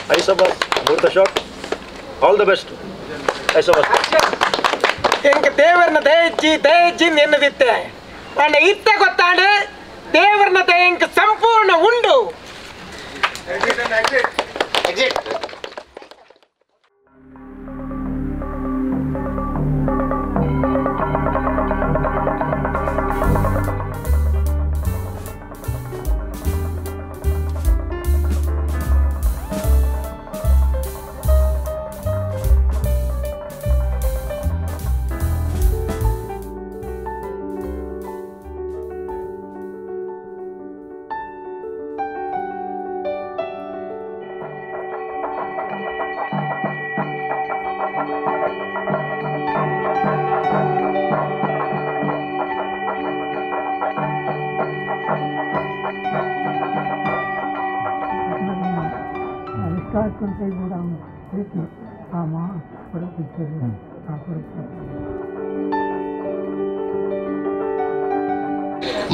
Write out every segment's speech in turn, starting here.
Aisabbas, Muhurtha shot. All the best. Aisabbas. ಎಂಗೆ ದೇವರನ್ನ ದಯಚಿ ನೆನ್ನದಿತ್ತೆ ಅಂಡ ಇತ್ತೆ ಗೊತ್ತಾಂಡು ದೇವರನ್ನ ದಯಂಗೆ ಸಂಪೂರ್ಣ ಉಂಡು.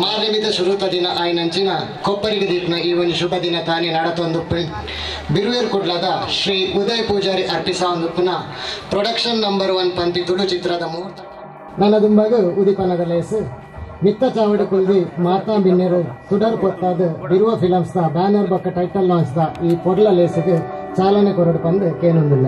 ಮಾರ್ನಿಮಿತ ಶುರುತ ದಿನ ಆಯ್ನಂಚಿನ ಕೊಪ್ಪರಿಗೆ ದಿಟ್ನ ಈ ಒಂದು ಶುಭ ದಿನ ತಾನೇ ನಡತೊಂದು ಬಿರುವೇರು ಕೊಡ್ಲಾದ ಶ್ರೀ ಉದಯ್ ಪೂಜಾರಿ ಅರ್ಪಿಸ ಒಂದು ಪುನಃ ಪ್ರೊಡಕ್ಷನ್ ನಂಬರ್ 1 ಪಂತಿ ತುಳು ಚಿತ್ರದ ಮುಹೂರ್ತ ನನ್ನ ದುಂಬಾಗ ಉದಿಪನದ ಲೇಸು ಮಿತ್ತ ಚಾವಡಿ ಕುಲ್ದಿ ಮಾತಾ ಬಿನ್ನೆರು ಸುಡರ್ ಕೊತ್ತಾದ ಬಿರುವ ಫಿಲಮ್ಸ್ ದ ಬ್ಯಾನರ್ ಬಕ್ಕ ಟೈಟಲ್ ಲಾಂಚ್ ದ ಈ ಪೊಡ್ಲ ಲೇಸಿಗೆ ಚಾಲನೆ ಕೊರಡು ಬಂದು ಕೇನೊಂದಿಲ್ಲ.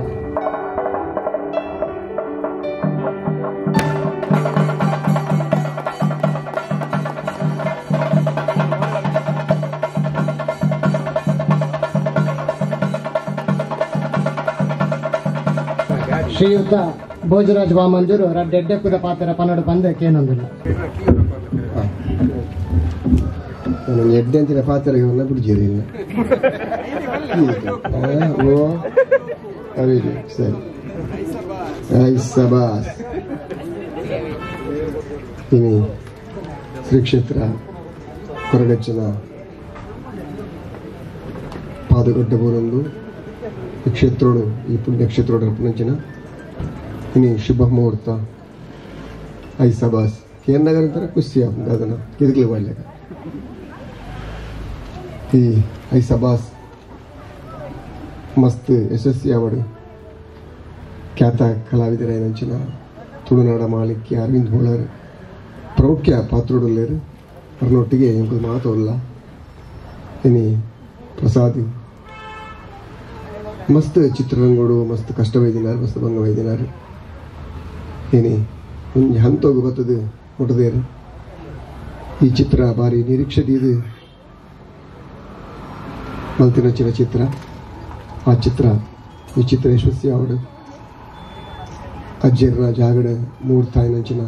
ಶ್ರೀಯುತ ಭೋಜರಾಜ್ ವಾಮಂಜೂರು ಡೆಡ್ಡೆಪ್ಪದ ಪಾತ್ರ ಪನ್ನಡು ಬಂದೆ ಕೇನೊಂದಿಲ್ಲ. ಎಡ್ಡೆ ಅಂತಿನ ಪಾತ್ರ ಬಿಡ್ಜೀರಿ ಸರಿ. ಐಸಬಾಸ್ ಇನಿ ಶ್ರೀ ಕ್ಷೇತ್ರ ಕೊರಗಚ್ಚಿನ ಪಾದಗಡ್ಡ ಬೋರೊಂದು ಈ ಕ್ಷೇತ್ರೋಡು ಈ ಪುಣ್ಯಕ್ಷೇತ್ರೋಡು ಅರ್ಪಣಂಚಿನ ಇನಿ ಶುಭ ಮುಹೂರ್ತ ಐಸಬಾಸ್ ಕೇಂದ್ರ ಅಂತಾರೆ ಖುಷಿ ಅದನ್ನು ಕಿದಕ್ಲಿ ಮಾಡ್ಲಿಕ್ಕೆ ಈ ಐಸಬಾಸ್ ಮಸ್ತ್ ಯಶಸ್ವಿ ಅವಡು ಖ್ಯಾತ ಕಲಾವಿದರ ತುಳುನಾಡ ಮಾಲಿಕ್ಯ ಅರವಿಂದ್ ಬೋಲಾರ್ ಪ್ರಮುಖ ಪಾತ್ರೋಡುಲ್ಲೇರು ಅವರನ್ನೊಟ್ಟಿಗೆ ಇಂಕು ಮಾತೋಲ್ಲ ಇನಿ ಪ್ರಸಾದ್ ಮಸ್ತ್ ಚಿತ್ರರಂಗೋಡು ಮಸ್ತ್ ಕಷ್ಟವೈದಿನಾರು ಮಸ್ತ್ ಭಂಗವೈದಿನಾರು ಏನಿ ಒಂದು ಹಂತೋಗು ಬರ್ತದೆ ಮುಟ್ಟದೇರು ಈ ಚಿತ್ರ ಭಾರಿ ನಿರೀಕ್ಷೆದು ಮಲ್ತಿನಚ್ಚಿನ ಚಿತ್ರ ಆ ಚಿತ್ರ ಈ ಚಿತ್ರ ಯಶಸ್ವಿ ಅವಡು ಅಜ್ಜರ್ನ ಜಾಗಡ ಮೂರ್ತಾಯಿನಂಚಿನ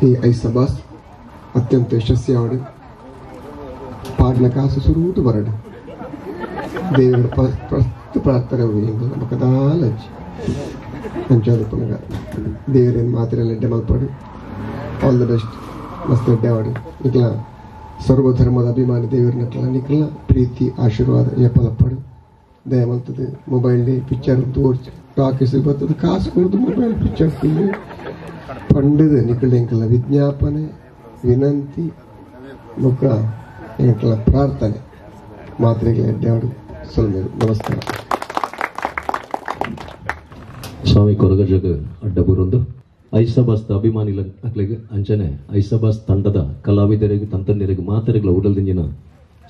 ಈ ಐಸಬಾಸ್ ಅತ್ಯಂತ ಯಶಸ್ವಿ ಅವಡು ಪಾಡ್ನ ಕಾಸು ಸುರುಟು ಬರಡು ದೇವರ ಪ್ರಾರ್ಥನೆ ಕದಾಲಜ್ಜಿ ಅಂಚಾದ ಪುನಗ ದೇವರೇನು ಮಾತಿರಲ್ಲ ಎಡ್ಡೆ ಮಲ್ಪಾಡು. ಆಲ್ ದ ಬೆಸ್ಟ್ ಮಸ್ತ್ ಎಡ್ಡೆ ಆಡು ನಿಕ್ಲ ಸರ್ವಧರ್ಮದ ಅಭಿಮಾನಿ ದೇವರನ್ನ ನಿಕ್ಲ ಪ್ರೀತಿ ಆಶೀರ್ವಾದ ಏಪಲಪ್ಪಾಡು ದಯ ಮಲ್ತದೆ. ಮೊಬೈಲ್ ಡೇ ಪಿಕ್ಚರ್ ತೋರ್ಚು ಟಾಕೀಸ್ ಬರ್ತದೆ ಕಾಸು ಕೊಡ್ದು ಮೊಬೈಲ್ ಪಿಕ್ಚರ್ ಪಂಡದ ನಿಕ್ಲ ಎಂಕಲ ವಿಜ್ಞಾಪನೆ ವಿನಂತಿ ಮುಖ ಎಂಕಲ ಪ್ರಾರ್ಥನೆ ಮಾತ್ರೆಗೆ ಎಡ್ಡೆ ಆಡು ಸೊಲ್ಮೇರು. ನಮಸ್ಕಾರ. ಸ್ವಾಮಿ ಕೊರಗಜಗ ಅಡ್ಡಬುರೊಂದು ಐಸಬಾಸ್ದ ಅಭಿಮಾನಿಗಳಿಗೆ ಅಂಚನೆ ಐಸಬಾಸ್ ತಂಡದ ಕಲಾವಿದರಿಗೆ ತಂತ್ರಜ್ಞರಿಗೆ ಮಾತರೆಗಳ ಉಡಲ್ದಿಂಜಿನ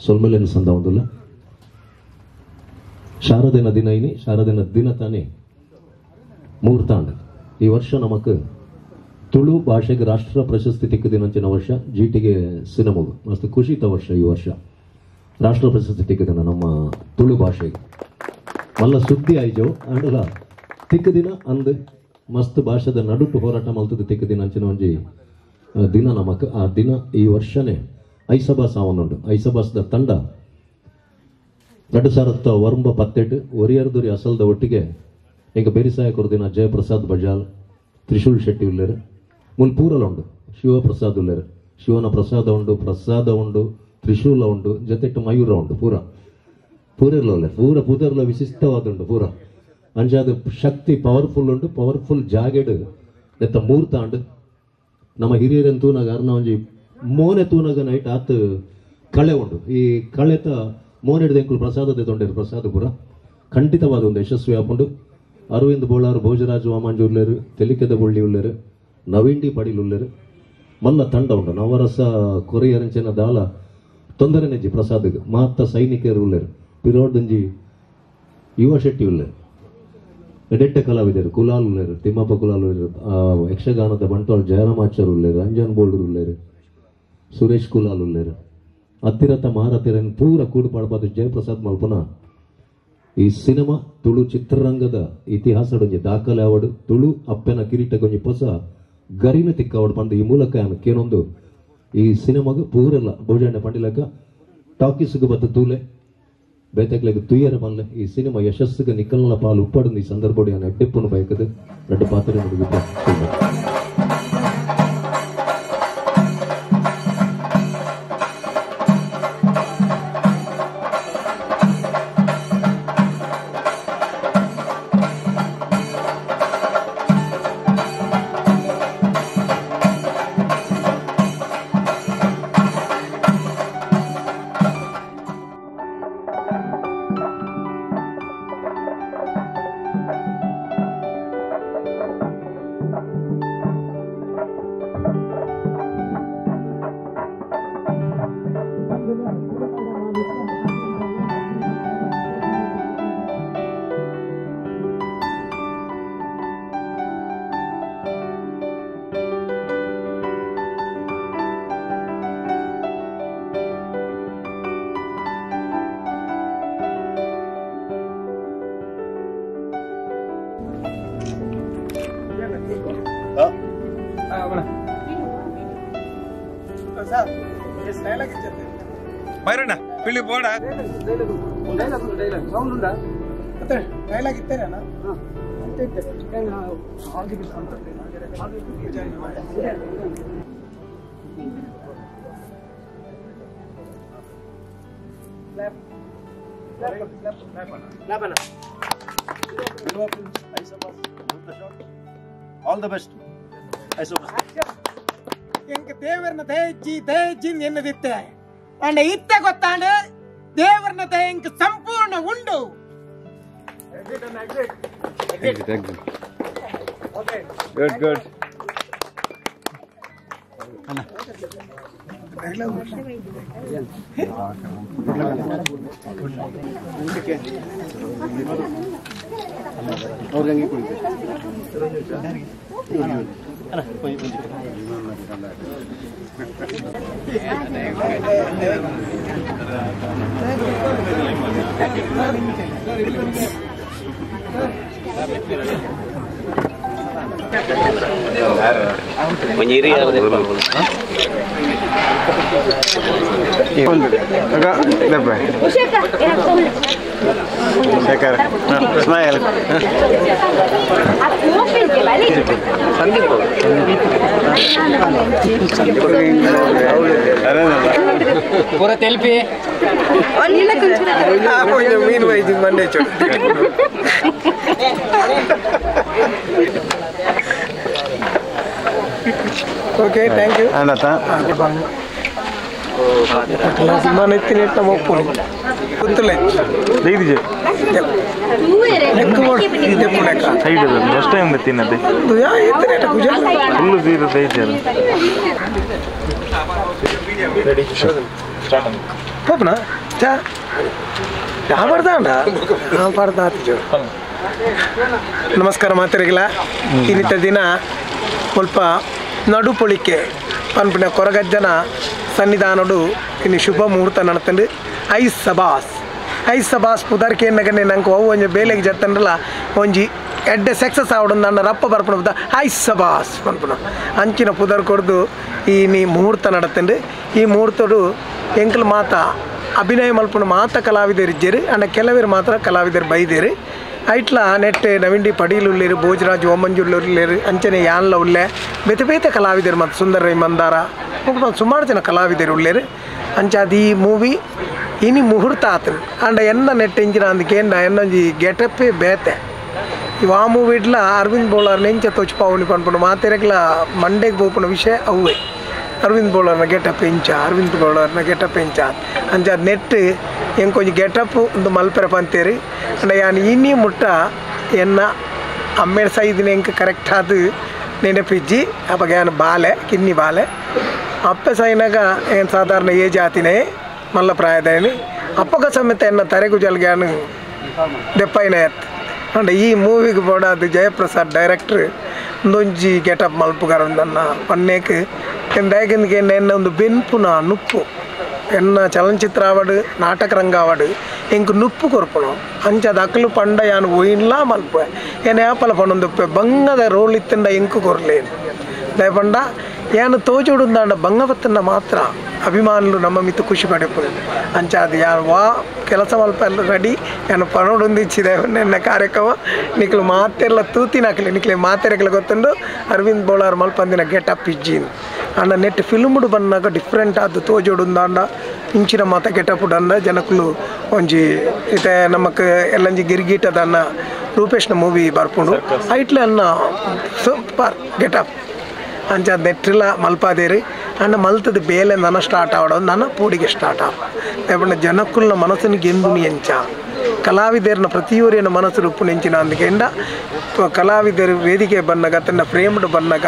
ಸೊಲ್ಮೆಲೆನ ಸಂದ ಒಂದಿಲ್ಲ. ಶಾರದಿನ ದಿನ ಇನಿ ಶಾರದಿನ ದಿನ ತಾನೇ ಮುಹೂರ್ತಾಂಡ ಈ ವರ್ಷ ನಮಕ್ ತುಳು ಭಾಷೆಗೆ ರಾಷ್ಟ್ರ ಪ್ರಶಸ್ತಿ ತಿಕ್ಕದಿನಂಚಿನ ವರ್ಷ ಜೀಟಿಗೆ ಸಿನಿಮಾಗು ಮಸ್ತ್ ಖುಷಿತ ವರ್ಷ. ಈ ವರ್ಷ ರಾಷ್ಟ್ರ ಪ್ರಶಸ್ತಿ ತಿಕ್ಕದಿನ ನಮ್ಮ ತುಳು ಭಾಷೆಗೆ ಮಲ್ಲ ಸುದ್ದಿ ಆಯ್ಜೋ ಅಂಡಲ ತಿಕ್ಕದಿನ ಅಂದ್ ಮಸ್ತ್ ಭಾಷೆದ ನಡುಟು ಹೋರಾಟ ಮಲ್ತದ ತಿಕ್ಕದಿನ ಅಂಚಿನ ಒಂಜಿ ದಿನ ನಮಕ್ ಆ ದಿನ ಈ ವರ್ಷನೇ ಐಸಬಾಸ್ ಆವನುಂಡು. ಐಸಬಾಸ್ದ ತಂಡ 2017 ಒರಿಯರ್ದುರಿ ಅಸಲ್ದ ಒಟ್ಟಿಗೆ ಈಗ ಬೇರಿಸಾಯ ಕೊರದಿನ ಜಯಪ್ರಸಾದ್ ಬಜಾಲ್ ತ್ರಿಶೂಲ್ ಶೆಟ್ಟಿ ಉಳ್ಳೇರು ಮುಲ್ ಪೂರಲ ಉಂಡು. ಶಿವಪ್ರಸಾದ್ ಉಳ್ಳೇರು ಶಿವನ ಪ್ರಸಾದ ಉಂಡು ತ್ರಿಶೂಲ ಉಂಡು ಜೊತೆಟ್ಟು ಮಯೂರ ಉಂಡು ಪೂರಿರ್ಲ ಪೂರ ಪೂದರ್ಲ ವಿಶಿಷ್ಟವಾದುಂಡು ಪೂರ ಅಂಜಾದ ಶಕ್ತಿ ಪವರ್ಫುಲ್ ಉಂಡು. ಪವರ್ಫುಲ್ ಜಾಗೆಡ್ ನೆತ್ತ ಮೂರ್ತಾಂಡು ನಮ್ಮ ಹಿರಿಯರಂತೂ ನಾಗ ಅರ್ನ ಒಂಜಿ ಮೋನೆ ತೂನಗ ನೈಟ್ ಆತ ಕಳೆ ಉಂಟು ಈ ಕಳೆತ ಮೋನೆಡ್ದೆಂಕುಲು ಪ್ರಸಾದದ ತೊಂಡೇರು ಪ್ರಸಾದಪುರ ಖಂಡಿತವಾದ ಒಂದು ಯಶಸ್ವಿ ಆಪುಂಡು ಅರವಿಂದ್ ಬೋಳಾರ್ ಭೋಜರಾಜ್ ವಾಮಾಂಜಿ ಉಳ್ಳೇರು ತೆಲಿಕೆದ ಬುಳ್ಳಿ ಉಳ್ಳೇರು ನವೀಂಡಿ ಪಡೀಲ್ ಉಳ್ಳೇರು ಮಲ್ಲ ತಂಡ ಉಂಟು ನವರಸ ಕೊರಿಯರಂಚಿನ ದಾಲ ತೊಂದರೆ ನೆಜ್ಜಿ ಪ್ರಸಾದ್ಗೆ ಮಾತ ಸೈನಿಕರು ಉಳ್ಳೇರು ಪಿರೋಡ್ದಂಜಿ ಯುವ ಶೆಟ್ಟಿ ಉಳ್ಳೇರು ಎಡೆಟ್ಟೆ ಕಲಾವಿದರು ಕುಲಾಲ್ ಉಳ್ಳೇರು ತಿಮ್ಮಪ್ಪ ಕುಲಾಲ್ ಉಳ್ಳೇರು ಯಕ್ಷಗಾನದ ಬಂಟ್ವಾಳ ಜಯರಾಮಾಚಾರ್ ಉಳ್ಳೇರು ಅಂಜನ್ ಬೋಲ್ಡರ್ ಉಳ್ಳೇರು ಸುರೇಶ್ ಕುಲಾಲ್ ಉಳ್ಳೇರು ಅತ್ತಿರತ ಮಹಾರಥಿರನ್ ಪೂರ ಕೂಡುಪಾಡ್ಬಾದ ಜಯಪ್ರಸಾದ್ ಮಲ್ಪನ ಈ ಸಿನಿಮಾ ತುಳು ಚಿತ್ರರಂಗದ ಇತಿಹಾಸದ ದಾಖಲೆ ಆವಡು ತುಳು ಅಪ್ಪನ ಕಿರೀಟ ಕೊಂಚ ಹೊಸ ಗರಿನ ತಿಕ್ಕವಡು ಪಂಡ ಈ ಮೂಲಕ ಏನೊಂದು ಈ ಸಿನಿಮಾಗ ಪೂರೆಲ್ಲ ಭೋಜನ ಪಂಡಿಲಕ ಟಾಕೀಸ್ಗೆ ಬತ್ತ ತೂಲೆ ಬೇತಕ್ಲೆಗೆ ತುಯ್ಯರ ಮಲ್ಲೆ ಈ ಸಿನಿಮಾ ಯಶಸ್ಸಿಗೆ ನಿಕ್ಕಲ್ನ ಪಾಲು ಉಪ್ಪಡು ಈ ಸಂದರ್ಭ ಎಡ್ಡೆಪ್ಪನ್ನು ಬಯಕದು ಎರಡು ಪಾತ್ರ ನೋಡಿದ ಬರೋಣ ಪಿಳಿ ಬೋಡ ಡೈಲಾಗ್ ಇತ್ತೇನ All the best. Aisabbas. ಎಂಕ ದೇವರನ್ನ ದಯಜ್ಜಿ ಎನ್ನದಿತ್ತೆ ಅಂಡ ಇತ್ತೆ ಗೊತ್ತಾಂಡು ದೇವರನ್ನ ದಯ ಎಂಕ ಸಂಪೂರ್ಣ ಉಂಡು ಗುಡ್ ಸ್ಮೈಲ್ ಪೂರ ತೆಲ್ಪಿ ಮೀನು ವೈದ್ಯ ಮಂಡೆ ಚೋಟ್ ಓಕೆ ಥ್ಯಾಂಕ್ ಯು ಸಿನಿಮಾನ ಎತ್ತಿನ ಇಟ್ಟ ಒಪ್ಪು ಗೊತ್ತಿಲ್ಲ ಫಸ್ಟ್ ಟೈಮ್ ತಿನ್ನದೆ ಫುಲ್ ಹೋಗ್ನಾ ಚಾ ಚಾ ಪಡ್ದಾಂಡ ಪಡ್ದ ನಮಸ್ಕಾರ ಮಾತರಿಗಿಲ್ಲ ಇನ್ನಿತ್ತ ದಿನ ಸ್ವಲ್ಪ ನಡುಪೊಳಿಕೆ ಪನ್ಪಿನ ಕೊರಗಜ್ಜನ ಸನ್ನಿಧಾನಡು ಇನ್ನು ಶುಭ ಮುಹೂರ್ತ ನಡತಂಡು ಐಸಬಾಸ್ ಪುದರ್ಕೆ ನಗನೆ ನಂಗೆ ಅವು ಒಂಜಿ ಬೇಲೆಗೆ ಜತ್ತಂಡ್ರಲ್ಲ ಒಂಜಿ ಎಡ್ಡೆ ಸಕ್ಸಸ್ ಆವಡು ನನ್ನ ರಪ್ಪ ಬರ್ಪಣ ಐಸಬಾಸ್ ಪನ್ಪುನ ಅಂಚಿನ ಪುದರ್ ಕೊಡ್ದು ಈ ನೀ ಮುಹೂರ್ತ ನಡತಂಡು ಈ ಮುಹೂರ್ತಡು ಎಂಕಲ್ ಮಾತ ಅಭಿನಯ ಮಲ್ಪನ ಮಾತ ಕಲಾವಿದರು ಇಜ್ಜರು ಅಂಡ ಕೆಲವರು ಮಾತ್ರ ಕಲಾವಿದರು ಬೈದೇರು ಐಟ್ಲ ನೆಟ್ಟೆ ನವಿಂಡಿ ಪಡೀಲುಳ್ಳೇರು ಭೋಜರಾಜ್ ಓಮಂಜುಳ್ಳೂರ್ಲೇರು ಅಂಚನೆ ಯಾನ್ಲ ಉಳ್ಳೆ ಬೇತೆ ಕಲಾವಿದರು ಮತ್ತು ಸುಂದರ ರೈ ಮಂದಾರ ಸುಮಾರು ಜನ ಕಲಾವಿದರು ಉಳ್ಳೇರು ಅಂಚಾದ ಈ ಮೂವಿ ಇನಿ ಮುಹೂರ್ತ ಆತನು ಅಂಡ ಎನ್ನ ನೆಟ್ಟೆ ಇಂಚಿನ ಅಂದಕೇಂಡ ಎನ್ನೊಂಜಿ ಗೆಟಪ್ಪೇ ಬೇತೆ ಇವು ಆ ಮೂವಿಡ್ಲ ಅರವಿಂದ್ ಬೋಲಾರ್ ನೆಂಚ ತೊಚ್ಪಾವಣಿ ಪನ್ಪುಂಡು ಮಾತೆರೆಗ್ಲ ಮಂಡೆಗೆ ಬೋಪುನ ವಿಷಯ ಅವೇ ಅರವಿಂದ್ ಬೋಳರ್ನ ಗೆಟಪ್ ಎಂಚ ಅಂಚ ನೆಟ್ ಹೆಂಗೆ ಕೊಂಚ ಗೆಟಪ್ ಒಂದು ಮಲ್ಪೆರ ಪಂತೇರಿ ಅಂಡ ಯಾನು ಇನ್ನಿ ಮುಟ್ಟ ಎನ್ನ ಅಮ್ಮೇಳ ಸೈದಿನ ಹೆಂಗೆ ಕರೆಕ್ಟ್ ಆದ ನೆನಪಿಜ್ಜಿ ಅವಾಗ ಏನು ಬಾಲೆ ಕಿನ್ನಿ ಬಾಲೆ ಅಪ್ಪೆ ಸೈನಾಗ ಏನು ಸಾಧಾರಣ ಏಜ್ ಆತಿನೇ ಮಲ್ಲ ಪ್ರಾಯದಾಯನಿ ಅಪ್ಪಗ ಸಮೇತ ಎನ್ನ ತರೆಗು ಜಲ್ಗ್ಯಾನು ದೆಪ್ಪೈನ ಎತ್ ಅಂಡ್ ಈ ಮೂವಿಗೆ ಬೋಡಾದು ಜಯಪ್ರಸಾದ್ ಡೈರೆಕ್ಟ್ರ್ ಒಂದೊಂಜಿ ಗೆಟಪ್ ಮಲ್ಪುಗಾರಂದನ್ನ ಪನ್ನೇಕ್ ಎಂದಾಗಿಂದಿಗೆ ಎನ್ನ ಒಂದು ಬೆನ್ಪುನ ನುಪ್ಪು ಎನ್ನ ಚಲನಚಿತ್ರ ಆವಡು ನಾಟಕ ರಂಗ ಆವಡು ಎಂಕ್ ನುಪ್ಪು ಕೊರ್ಪುನು ಅಂಚದ ಅಕ್ಕಲು ಪಂಡ ಯಾನು ಒಯ್ಲ ಮಲ್ಪೆ ಏನು ಯಾಪಲ ಪಣ್ಣೊಂದುಪ್ಪೆ ಬಂಗದ ರೋಲ್ ಇತ್ತಂಡ ಎಂಕು ಕೊರ್ಲೇನು ದಯಪಂಡ ಯಾನು ತೋಜುಡುಂದಾಂಡ ಬಂಗವತ್ತನ್ನ ಮಾತ್ರ ಅಭಿಮಾನುలు ನಮ್ಮ ಮಿತ್ತು ಖುಷಿ ಪಡೆಪುದು ಅಂಚ ಅದು ಯಾರು ವಾ ಕೆಲಸ ಮಲ್ಪ ಎಲ್ಲ ರೆಡಿ ಯಾನು ಪಣೋಡೊಂದಿಚ್ಚಿದೆ ನನ್ನ ಕಾರ್ಯಕ್ರಮ ನಿಕ್ಲು ಮಾತೆಲ್ಲ ತೂತಿನಾಕಲಿ ನಿಕ್ಲೆ ಮಾತೆರೆಗಳು ಗೊತ್ತುಂಡು ಅರವಿಂದ್ ಬೋಳಾರ್ ಮಲ್ಪಂದಿನ ಗೆಟಪ್ ಇಜ್ಜಿನ್ ಅಣ್ಣ ನೆಟ್ ಫಿಲ್ಮ್ಡು ಬಂದಾಗ ಡಿಫ್ರೆಂಟ್ ಆದ ತೋಜೋಡುಂದಾಂಡ ಇಂಚಿನ ಮಾತ ಗೆಟಪ್ ಅಂದ ಜನಕ್ಕಲು ಒಂಜಿ ಇತ್ತೆ ನಮಕ್ ಎಲ್ಲಂಜಿ ಗಿರ್ಗೀಟದನ್ನ ರೂಪೇಶ್ನ ಮೂವಿ ಬರ್ಪುಂಡು ಐಟ್ಲೆ ಅನ್ನ ಸೂಪರ್ ಗೆಟಪ್ ಅಂಚ ನೆಟ್ಟಿಲ್ಲ ಮಲ್ಪಾದೇರಿ ಅಂಡ್ ಮಲ್ತದ ಬೇಲೆ ನನ್ನ ಸ್ಟಾರ್ಟ್ ಆವಡೋದು ನನ್ನ ಪೂಡಿಗೆ ಸ್ಟಾರ್ಟ್ ಆವಡ ಜನಕ್ಕುಲ್ನ ಮನಸ್ಸಿನ ಗೆಂದುನಿ ಎಂಚ ಕಲಾವಿದರನ್ನ ಪ್ರತಿಯೊರಿನ ಮನಸ್ಸು ಉಪ್ಪು ನೆಂಚಿನ ಅಂದ್ಕೆಂಡ ಕಲಾವಿದರು ವೇದಿಕೆ ಬಂದಾಗ ತನ್ನ ಫ್ರೇಮ್ಡ್ ಬಂದಾಗ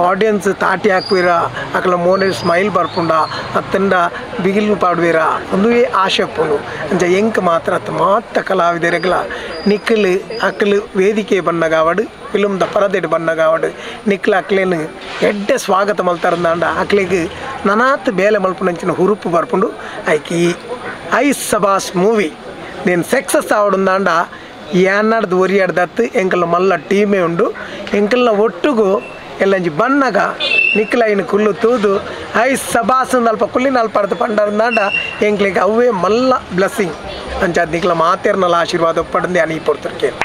ಆಡಿಯನ್ಸ್ ತಾಟಿ ಹಾಕ್ವೀರ ಅಕಲ ಮೋನೆ ಸ್ಮೈಲ್ ಬರ್ಪುಂಡ ಅತ್ತಂಡ ಬಿಗಿಲ್ ಪಾಡ್ವೀರ ಒಂದುವೇ ಆಶೆ ಪುಂಡು ಅಂಚ ಎಂಕ್ ಮಾತ್ರ ಮಾತ್ರ ಕಲಾವಿದರಿಗಳ ನಿಕ್ಕಲು ಅಕ್ಕಲು ವೇದಿಕೆ ಬಂದಾಗ ಅವಡು ಫಿಲ್ಮ್ದ ಪರದೆಡ್ ಬಂದಾಗ ಅವಡು ನಿಕ್ಕಲು ಅಕ್ಲೇನು ಎಡ್ಡೆ ಸ್ವಾಗತ ಮಲ್ತಾರಂದಾಂಡ ಅಕ್ಲಿಗೆ ನನಾತ್ ಬೇಲೆ ಮಲ್ಪುನಂಚಿನ ಹುರುಪು ಬರ್ಪುಂಡು ಐಕಿ ಐಸಬಾಸ್ ಮೂವಿ నేను సక్సెస్ ఆవడుందాండ ఏనాడు ఒరియాడదత్తు ఎంకల మళ్ళా టీమే ఉండు ఎంకల్ನ ಒಟ್ಟುಗು ಎಲ್ಲಂಜಿ ಬಣ್ಣಗ ನಿಕ್ಲೈನ ಕುಲ್ಲು ತೂದು ಐಸಬಾಸ್ ನಲ್ಪ ಕುಲ್ಲಿ ನಲ್ಪಡ್ದು ಪಂಡರಂದಾಂಡ ಎಂಕ್ಲಿಗೆ ಅವೇ ಮಲ್ಲ ಬ್ಲೆಸ್ಸಿಂಗ್ ಅಂಚಾದ ನಿಕ್ಲ ಮಾತೇರ್ನಲ್ಲ ಆಶೀರ್ವಾದ ಪಡೆದು ಅನಿ ಪಡ್ತಿರ್ಕೇನು